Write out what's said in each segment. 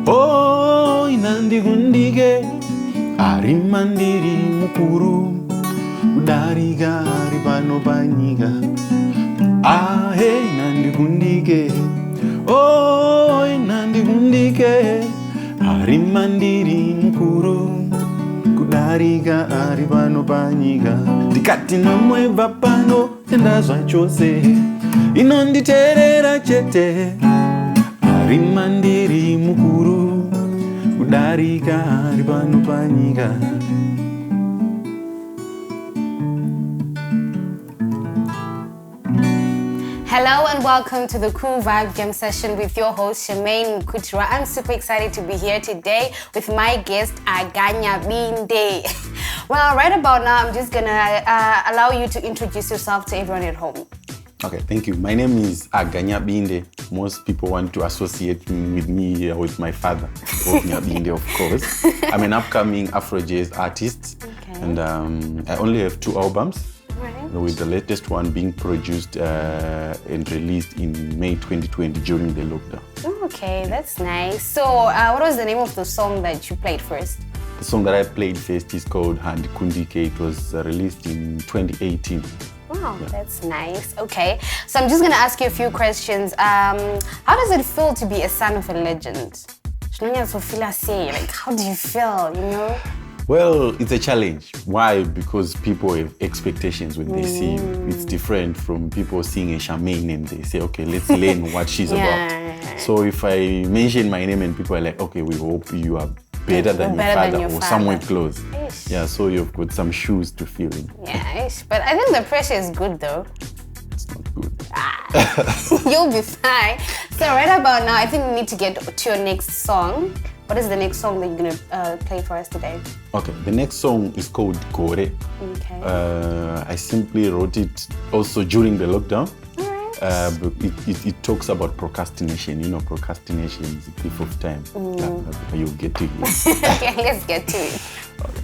Oh, inandigundige arimandiri mukuru udariga ribano banyiga. Inandigundige oh, inandigundige arimandiri mukuru kudariga ribano banyiga. Dikati namwe vapano endazwa chose inonditerera chete arimandiri mukuru kudarika ribano panyika. Hello and welcome to the Cool Vibe Jam Session with your host Shemaine Kuchra. I'm super excited to be here today with my guest Aganya Binde. Well, right about now I'm just gonna allow you to introduce yourself to everyone at home. Okay, thank you. My name is Aganya Binde. Most people want to associate with me with my father, Aganya Binde, of course. I'm an upcoming Afro jazz artist, and I only have 2 albums, with the latest one being produced and released in May 2020 during the lockdown. Okay, that's nice. So, what was the name of the song that you played first? The song that I played first is called Handi Kundike. It was released in 2018. Wow, that's nice. Okay, so I'm just going to ask you a few questions. How does it feel to be a son of a legend? Like, how do you feel, you know? Well, it's a challenge. Why? Because people have expectations when they see you. It's different from people seeing a Shemaine and they say, okay, let's learn what she's about. So if I mention my name and people are like, okay, we hope you are better than your father or somewhere close. Ish. Yeah, so you've got some shoes to fill in. Yeah, but I think the pressure is good though. It's not good. You'll be fine. So right about now, I think we need to get to your next song. What is the next song that you're going to play for us today? Okay, the next song is called Gore. Okay. I simply wrote it also during the lockdown. But it talks about procrastination. You know, procrastination is a thief of time. You'll get to it. Okay, let's get to it. Okay.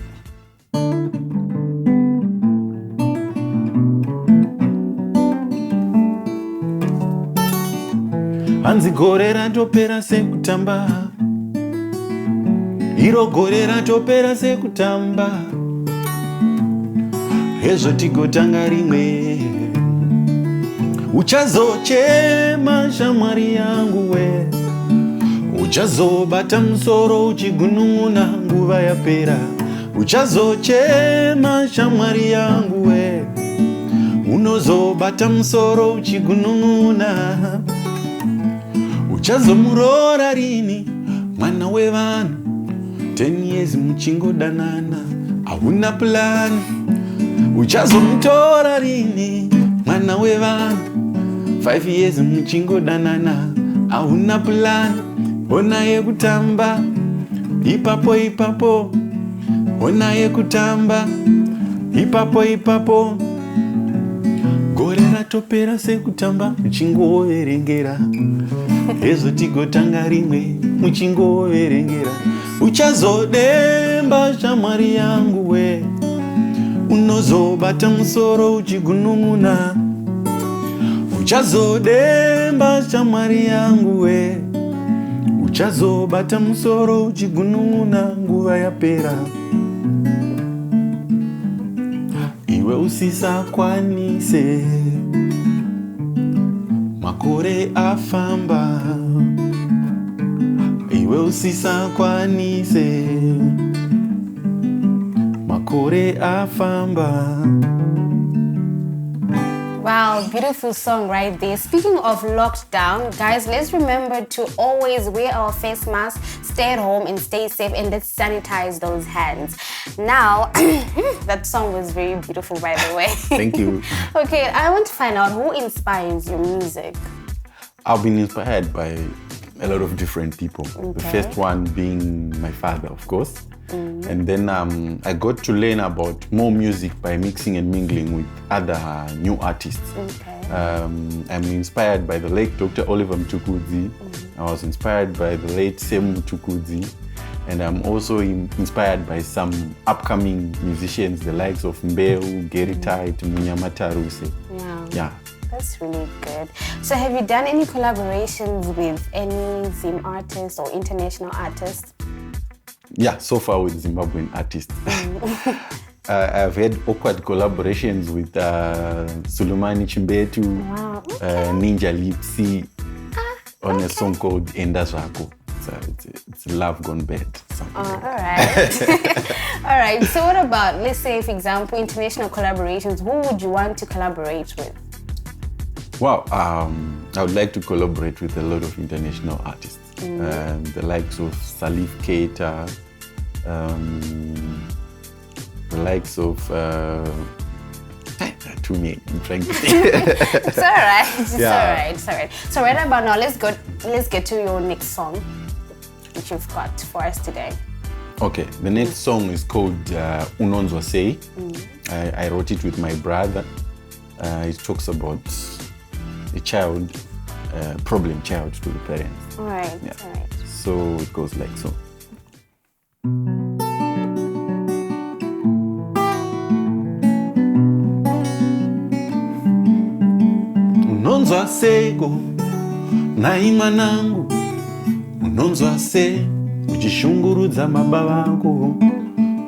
Anzi gore ratopera sekutamba, iro gore ratopera sekutamba, hezvo tigotanga rimwe. Uchazochema shamwari yangu we, uchazobata musoro uchigunun'una nguva yapera. Uchazochema shamwari yangu we, unozobata musoro uchigunun'una. Uchazomurora rini mwana wevanhu, 10 years muchingodanana hauna plan. Uchazomutora rini mwana wevanhu, 5 years muchingodanana hauna plan. Ona yekutamba ipapo ipapo, ona yekutamba ipapo ipapo. Gore ratopera sekutamba muchingoverengera, hezvo tigotanga rimwe muchingoverengera. Uchazodemba shamwari yangu we, unozobata musoro uchigunun'una. Uchazodemba shamwari yangu we, uchazobata musoro uchigunun'una nguva yapera. Iwe usisakwanise, makore afamba. Iwe usisakwanise, makore afamba. Wow, beautiful song right there. Speaking of lockdown, guys, let's remember to always wear our face masks, stay at home and stay safe, and let's sanitize those hands. Now, that song was very beautiful, by the way. Thank you. Okay, I want to find out who inspires your music. I've been inspired by a lot of different people. The first one being my father, of course. And then I got to learn about more music by mixing and mingling with other new artists. Okay. I'm inspired by the late Dr. Oliver Mtukudzi. I was inspired by the late Semu Mtukudzi. And I'm also inspired by some upcoming musicians, the likes of Mbeu, Gary Tite, Munyamataruse. Yeah. That's really good. So have you done any collaborations with any Zim artists or international artists? Yeah, so far with Zimbabwean artists. I've had awkward collaborations with Sulumani Chimbetu, Ninja Lipsy, on a song called Enda Zako. So it's love gone bad. All right. All right. So what about, let's say, for example, international collaborations? Who would you want to collaborate with? Wow. I would like to collaborate with a lot of international artists. The likes of Salif Keita, the likes of too many. I'm trying to think. It's all right. It's all right. It's all right. So right about now, let's get to your next song, which you've got for us today. Okay, the next song is called Unonzwa Sei. I wrote it with my brother. It talks about a child, problem child to the parents. All right. Yeah. All right. So it goes like so. Unonzwa seko naima nangu, unonzwa se uchishungurudza baba vako,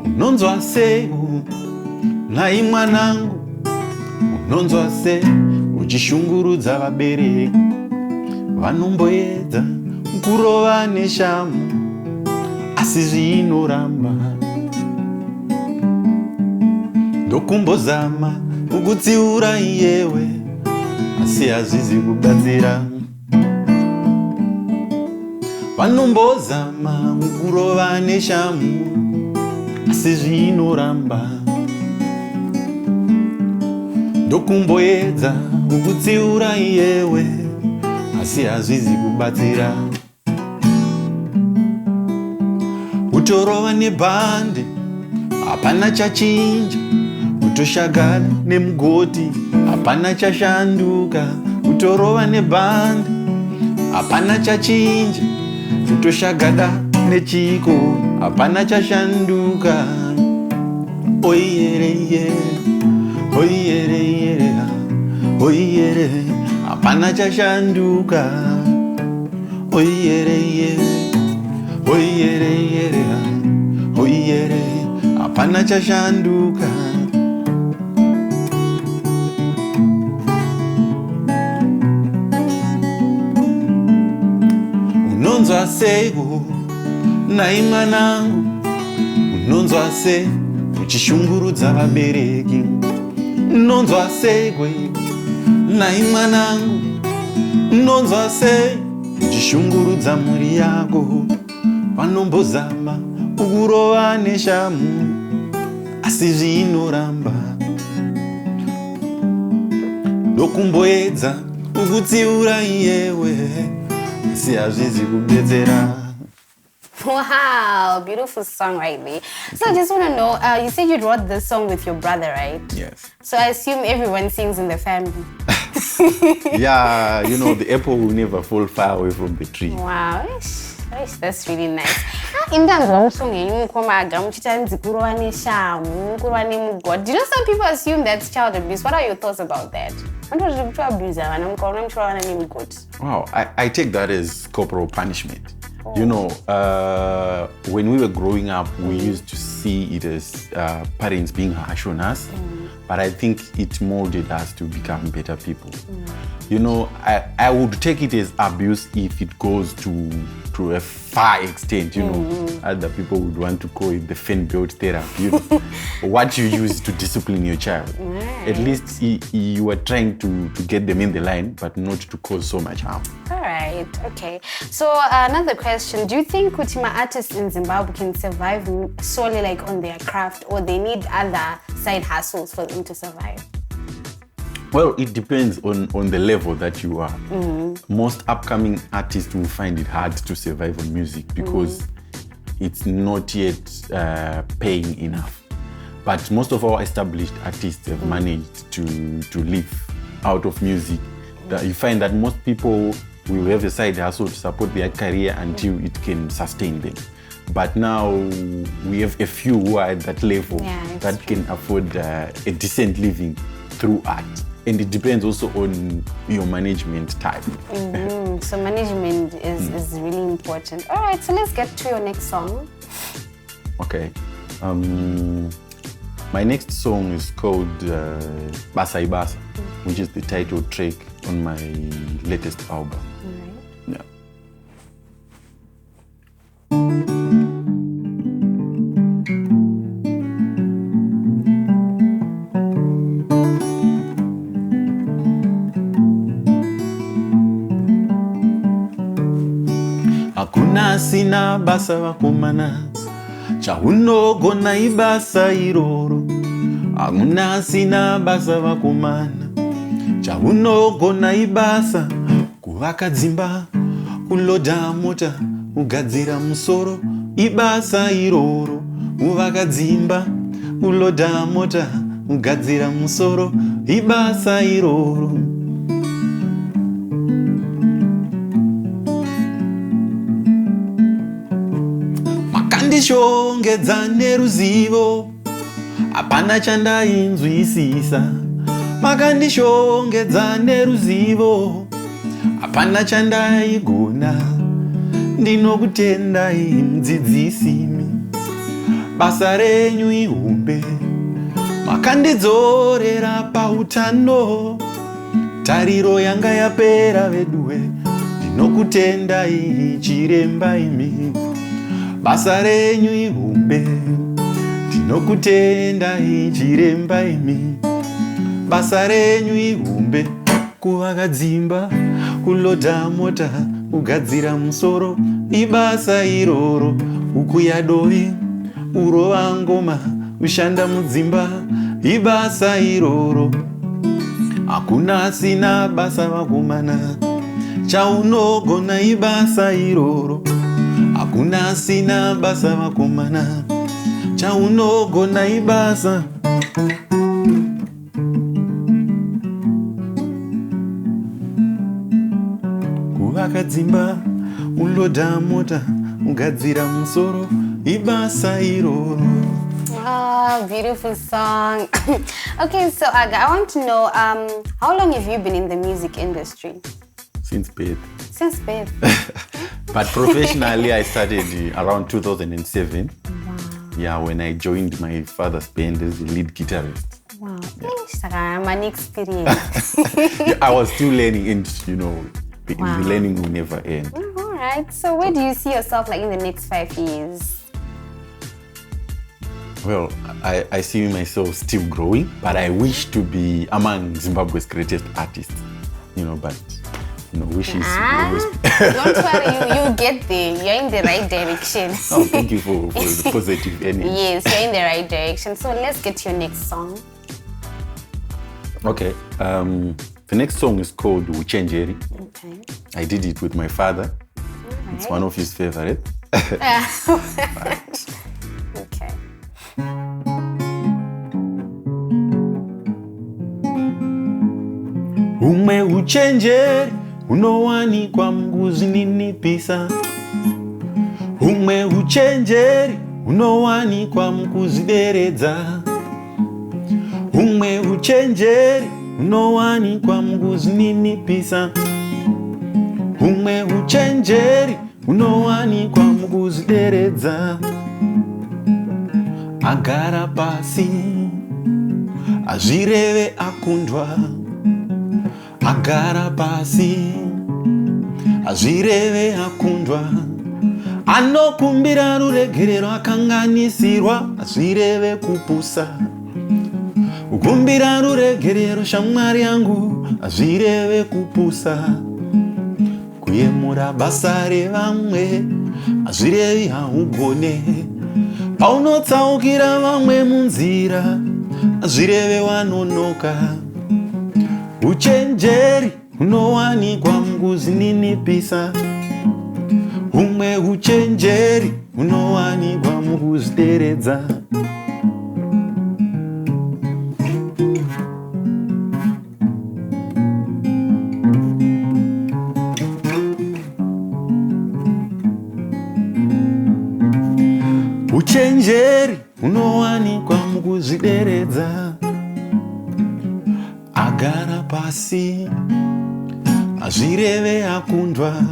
unonzwa seko naima nangu, unonzwa se uchishungurudza vabereki vanomboedza kurova neshamu asi zvinoramba, ndokumbozama kukutsiura iyewe asi hazvizi kubatsira, vanombozama kurova neshamu asi zvinoramba, ndokumboedza kukutsiura iyewe asi hazvizi kubatsira, utorova nebhande hapana chachinja, utoshagara nemugoti hapana chashanduka, utorova nebhande hapana chachinja, utoshagara nechiko hapana chashanduka, oiyere oiyere oiyere hapana chashanduka, oiyere oiyere oiyere hapana chashanduka. Unonzwa seko naima nangu, unonzwa se uchishungurudza vabereki, unonzwa seko naima nangu, unonzwa se uchishungurudza mhuri yako, vanombozama kurova neshamu asi zvinoramba, ndokumboedza kukutsiura iyewe asi hazvizi kubetsera. Wow, beautiful song right there. So I just want to know, you said you wrote this song with your brother, right? Yes. So I assume everyone sings in the family. Yeah, you know, the apple will never fall far away from the tree. Wow, that's really nice. In terms of song, do you know some people assume that's child abuse? What are your thoughts about that? Wow, I take that as corporal punishment. Oh. You know, when we were growing up, we used to see it as parents being harsh on us, but I think it molded us to become better people. You know, I would take it as abuse if it goes to a far extent, you know. Other people would want to call it the fan-built therapy, you know. What you use to discipline your child. Right. At least you are trying to get them in the line, but not to cause so much harm. All right, okay. So another question, do you think Kutima artists in Zimbabwe can survive solely like on their craft, or they need other side hustles for them to survive? Well, it depends on the level that you are. Most upcoming artists will find it hard to survive on music because it's not yet paying enough. But most of our established artists have managed to live out of music. You find that most people will have a side hustle to support their career until it can sustain them. But now we have a few who are at that level that can afford a decent living through art. And it depends also on your management type. So management is really important. All right, so let's get to your next song. Okay. My next song is called Basaibasa, which is the title track on my latest album. All right. Yeah. Hakuna sina basa wakumana chaunogona ibasa iroro. Hakuna sina basa wakumana chaunogona ibasa kuvaka dzimba, kuloda mota, kugadzira musoro. Ibasa iroro, kuvaka dzimba, kuloda mota, kugadzira musoro. Ibasa iroro. Makandishongedza neruzivo, hapana chandainzwisisa. Makandishongedza neruzivo, hapana chandaigona. Ndinokutendai mudzidzisimi, basa renyu ihombe. Makandidzorera pautano, tariro yanga yapera veduwe. Ndinokutendai chiremba imi, basa renyu ihombe. Ndinokutendai chiremba imi, basa renyu ihombe. Kuvaka dzimba, kuloda mota, kugadzira musoro. Ibasa iroro, ukuya dovi, urova ngoma, kushanda mudzimba. Ibasa iroro. Hakuna sina basa wakumana chaunogona. Ibasa iroro. Hakuna sina basa wakumana chaunogona. Ibasa. Kuvaka dzimba, uloda mota, kugadzira musoro. Ibasa iroro. Oh, beautiful song. Okay, so Aga, I want to know, how long have you been in the music industry? Since birth. Since birth. But professionally, I started around 2007. Wow. Yeah, when I joined my father's band as the lead guitarist. Wow. Yeah. An experience. Yeah, I was still learning, and the learning will never end. All right. So where do you see yourself like in the next 5 years? Well, I see myself still growing, but I wish to be among Zimbabwe's greatest artists. But wishes. Always... Don't worry, you get there. You're in the right direction. Oh, thank you for the positive energy. Yes, you're in the right direction. So let's get to your next song. Okay. The next song is called Uchenjeri. Okay. I did it with my father. Right. It's one of his favorites. Okay. Umwe uchenjeri unowanikwa mukuzininipisa. Umwe uchenjeri unowanikwa mukuzideredza. Umwe uchenjeri unowanikwa mukuzininipisa. Umwe uchenjeri unowanikwa mukuzideredza. Agara pasi, azvireve akundwa. Agara pasi, azvireve akundwa. Anokumbira ruregerero akanganisirwa, azvireve kupusa. Kukumbira ruregerero shamwari yangu, azvireve kupusa. Kuyemura basa revamwe, azvirevi haugone. Paunotsaukira vamwe munzira, azvireve wanonoka. Uchenjeri unowanikwa mukuzininipisa. Umwe uchenjeri unowanikwa mukuzvideredza. Uchenjeri unowanikwa mukuzvideredza. Agara pasi azvireve akundwa,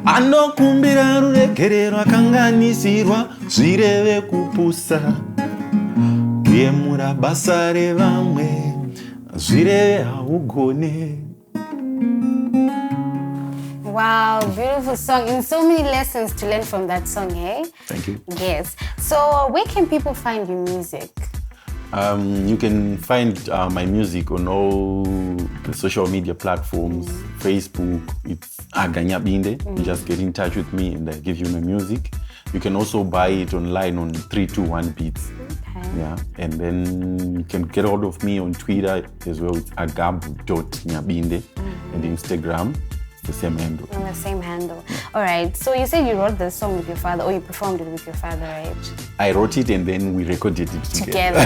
anokumbira ruregerero akanganisirwa, zvireve kupusa, kuyemura basa revamwe, zvireve haugone. Wow, beautiful song, and so many lessons to learn from that song, eh? Thank you. Yes. So where can people find your music? You can find my music on all the social media platforms. Facebook, it's Aganya Binde. You just get in touch with me and I give you my music. You can also buy it online on 321 Beats. Okay. Yeah, and then you can get hold of me on Twitter as well. It's agab.nyabinde, and Instagram, it's the same handle. On the same handle. All right. So you said you wrote the song with your father, or you performed it with your father, right? I wrote it and then we recorded it together.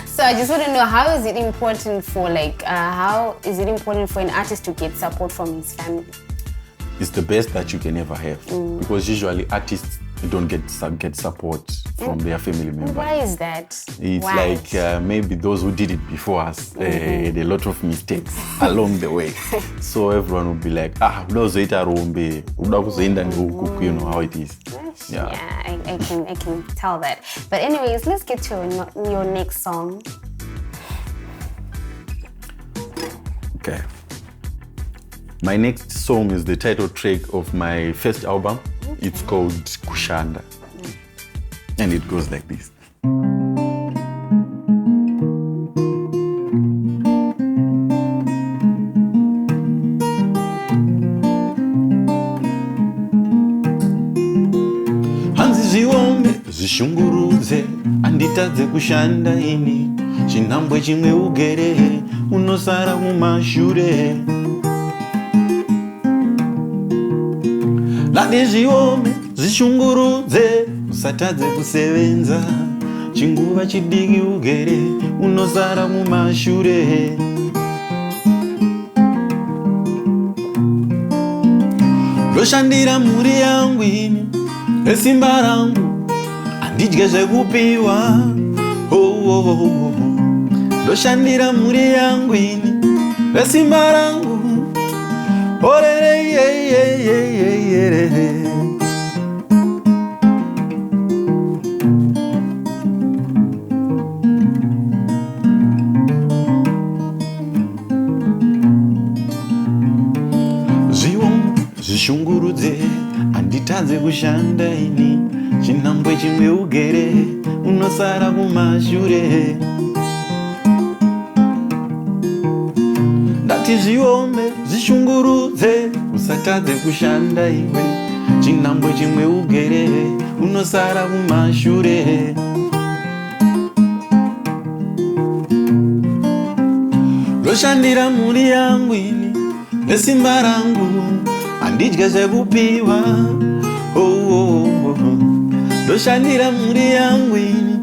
So I just want to know, how is it important for an artist to get support from his family? It's the best that you can ever have, because usually artists don't get support from their family members. Why is that? It's Why? like maybe those who did it before us had a lot of mistakes along the way. So everyone will be like, you know how it is. Yeah, I can tell that. But anyways, let's get to your next song. Okay. My next song is the title track of my first album. Okay. It's called Kushanda. And it goes like this. Hanzi zviombe zvishungurudze, anditadze kushanda ini, chinhambwe chimwe ugere, unosara mumashure. Lade zviome zvishungurudze, usatadze kusevenza, chinguva chidiki ugere, unosara mumashure. Ndoshandira mhuri yangu ini, nesimba rangu, handidye zvekupiwa. Ndoshandira mhuri yangu ini, nesimba rangu, zvishungurudze, handitadze kushanda ini, chinhambwe chimwe ugere, unosara kumashure. Ndati zviombe zvishungurudze, usatadze kushanda iwe, chinhambwe chimwe ugere, unosara kumashure. Ndoshandira mhuri yangu ini, nesimba rangu, handidye zvekupiwa. Ndoshandira mhuri yangu ini,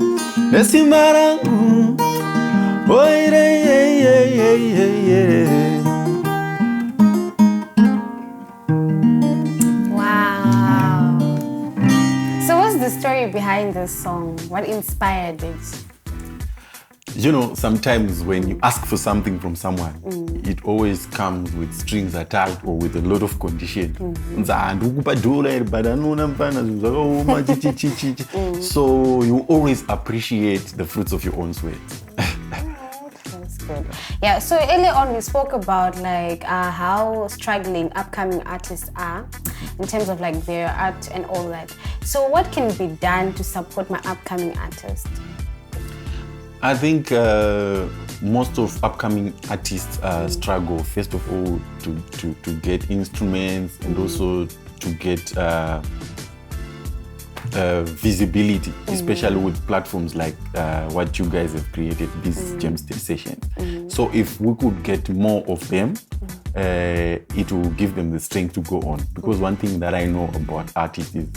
nesimba rangu, Wow. So what's the story behind this song? What inspired it? You know, sometimes when you ask for something from someone, it always comes with strings attached or with a lot of condition. So you always appreciate the fruits of your own sweat. That's good. Yeah, so earlier on we spoke about how struggling upcoming artists are in terms of their art and all that. So what can be done to support my upcoming artists? I think most of upcoming artists struggle, first of all, to get instruments and also to get visibility, especially with platforms like what you guys have created, these jam sessions. So if we could get more of them, it will give them the strength to go on. Because one thing that I know about artists is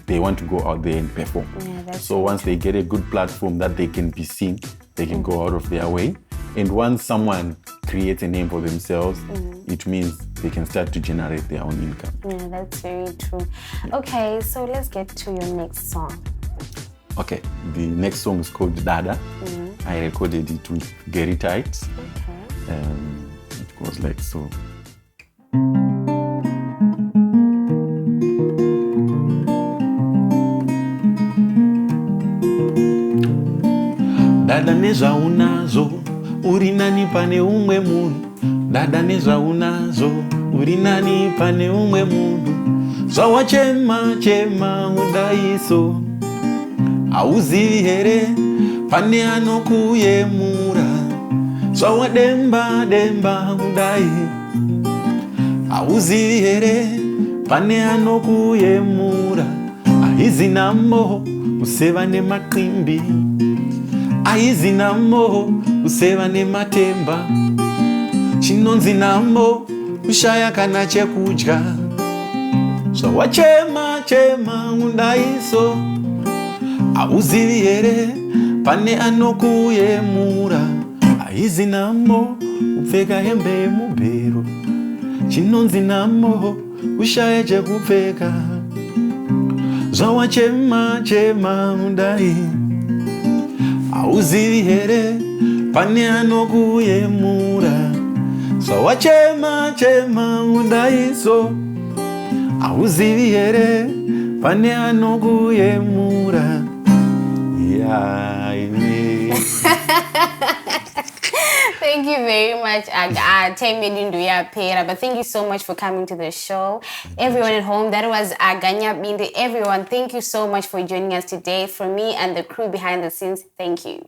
they want to go out there and perform. So once they get a good platform that they can be seen, they can go out of their way. And once someone creates a name for themselves, it means they can start to generate their own income. Yeah, that's very true. Okay, so let's get to your next song. Okay, the next song is called Dada. I recorded it with Gary Tight. Okay. It goes like so. Dada neza unazo, urinani pane umwe munhu. Dada neza unazo, urinani pane umwe munhu. Zawachema chema udaiso. Auzivi here, pane anokuyemura. Zvawademba demba udai. Auzivi here, pane anokuyemura. Aizinamo, useva nemaqimbi. Aizinamo, useva nematemba. Chinonzinamo, ushaya kana chekudya. Zvawachema chema udaiso. Auzivi here, pane anokuyemura. Aizinamo, upfeka hembe mubhero. Chinonzinamo, ushaya chekupfeka. Zvawachema chema udai. Auzivi here, pane anokuyemura. Zvawachema chema udaiso. Auzivi here, pane anokuyemura. Thank you very much, but thank you so much for coming to the show. Everyone at home, that was Aganya Binde. Everyone, thank you so much for joining us today. From me and the crew behind the scenes, thank you.